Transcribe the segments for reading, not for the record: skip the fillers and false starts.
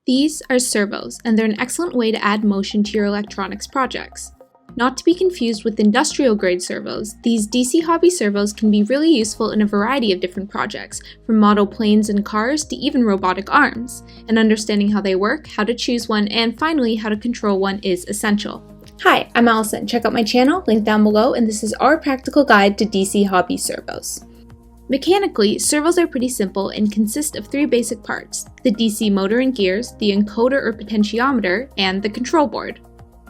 These are servos, and they're an excellent way to add motion to your electronics projects. Not to be confused with industrial-grade servos, these DC hobby servos can be really useful in a variety of different projects, from model planes and cars to even robotic arms, and understanding how they work, how to choose one, and finally how to control one is essential. Hi, I'm Allison. Check out my channel, link down below, and this is our practical guide to DC hobby servos. Mechanically, servos are pretty simple and consist of three basic parts: the DC motor and gears, the encoder or potentiometer, and the control board.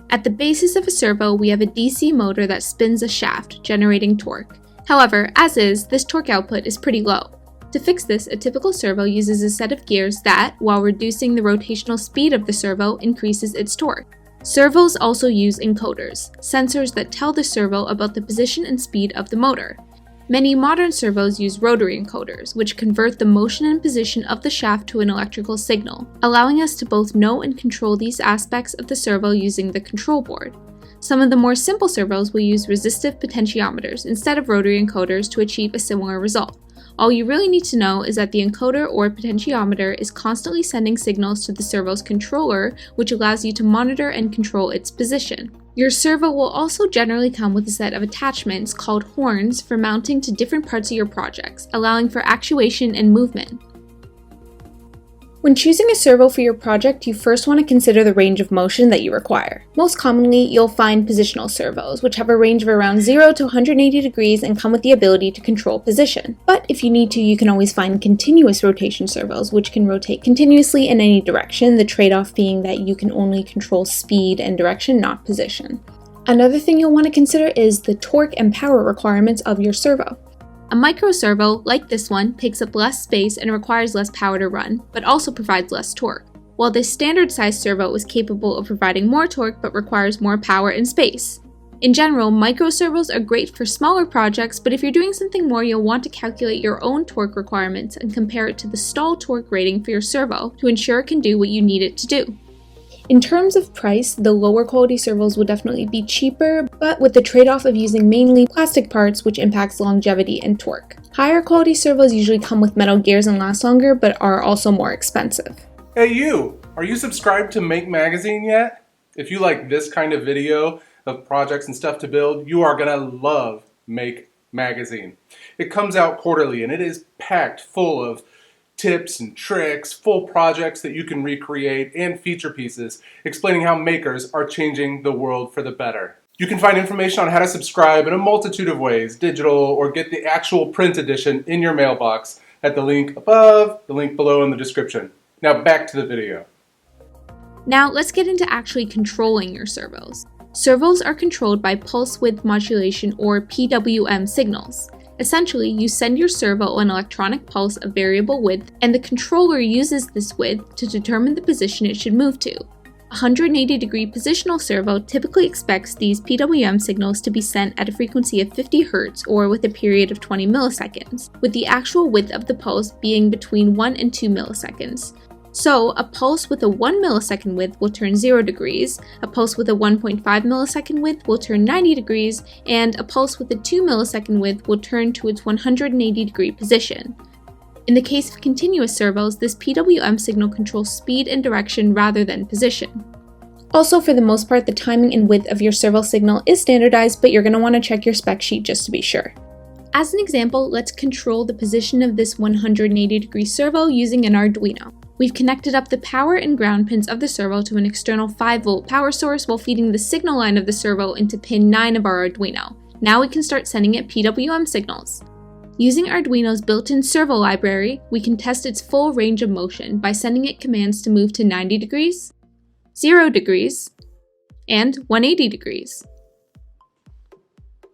At the basis of a servo, we have a DC motor that spins a shaft, generating torque. However, as is, this torque output is pretty low. To fix this, a typical servo uses a set of gears that, while reducing the rotational speed of the servo, increases its torque. Servos also use encoders, sensors that tell the servo about the position and speed of the motor. Many modern servos use rotary encoders, which convert the motion and position of the shaft to an electrical signal, allowing us to both know and control these aspects of the servo using the control board. Some of the more simple servos will use resistive potentiometers instead of rotary encoders to achieve a similar result. All you really need to know is that the encoder or potentiometer is constantly sending signals to the servo's controller, which allows you to monitor and control its position. Your servo will also generally come with a set of attachments called horns for mounting to different parts of your projects, allowing for actuation and movement. When choosing a servo for your project, you first want to consider the range of motion that you require. Most commonly, you'll find positional servos, which have a range of around 0 to 180 degrees and come with the ability to control position. But if you need to, you can always find continuous rotation servos, which can rotate continuously in any direction, the trade-off being that you can only control speed and direction, not position. Another thing you'll want to consider is the torque and power requirements of your servo. A micro servo, like this one, takes up less space and requires less power to run, but also provides less torque, while this standard-sized servo is capable of providing more torque but requires more power and space. In general, micro servos are great for smaller projects, but if you're doing something more, you'll want to calculate your own torque requirements and compare it to the stall torque rating for your servo to ensure it can do what you need it to do. In terms of price, the lower quality servos will definitely be cheaper, but with the trade-off of using mainly plastic parts, which impacts longevity and torque. Higher quality servos usually come with metal gears and last longer, but are also more expensive. Hey you! Are you subscribed to Make Magazine yet? If you like this kind of video of projects and stuff to build, you are gonna love Make Magazine. It comes out quarterly and it is packed full of tips and tricks, full projects that you can recreate, and feature pieces explaining how makers are changing the world for the better. You can find information on how to subscribe in a multitude of ways, digital or get the actual print edition in your mailbox at the link above, the link below in the description. Now back to the video. Now let's get into actually controlling your servos. Servos are controlled by pulse width modulation or PWM signals. Essentially, you send your servo an electronic pulse of variable width, and the controller uses this width to determine the position it should move to. A 180-degree positional servo typically expects these PWM signals to be sent at a frequency of 50 Hz or with a period of 20 milliseconds, with the actual width of the pulse being between 1 and 2 milliseconds. So, a pulse with a 1 millisecond width will turn 0 degrees, a pulse with a 1.5 millisecond width will turn 90 degrees, and a pulse with a 2 millisecond width will turn to its 180 degree position. In the case of continuous servos, this PWM signal controls speed and direction rather than position. Also, for the most part, the timing and width of your servo signal is standardized, but you're going to want to check your spec sheet just to be sure. As an example, let's control the position of this 180 degree servo using an Arduino. We've connected up the power and ground pins of the servo to an external 5-volt power source while feeding the signal line of the servo into pin 9 of our Arduino. Now we can start sending it PWM signals. Using Arduino's built-in servo library, we can test its full range of motion by sending it commands to move to 90 degrees, 0 degrees, and 180 degrees.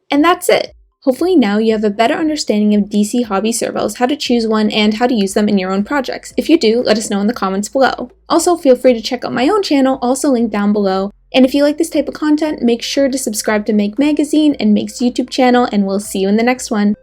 And that's it! Hopefully now you have a better understanding of DC hobby servos, how to choose one, and how to use them in your own projects. If you do, let us know in the comments below. Also, feel free to check out my own channel, also linked down below. And if you like this type of content, make sure to subscribe to Make Magazine and Make's YouTube channel, and we'll see you in the next one.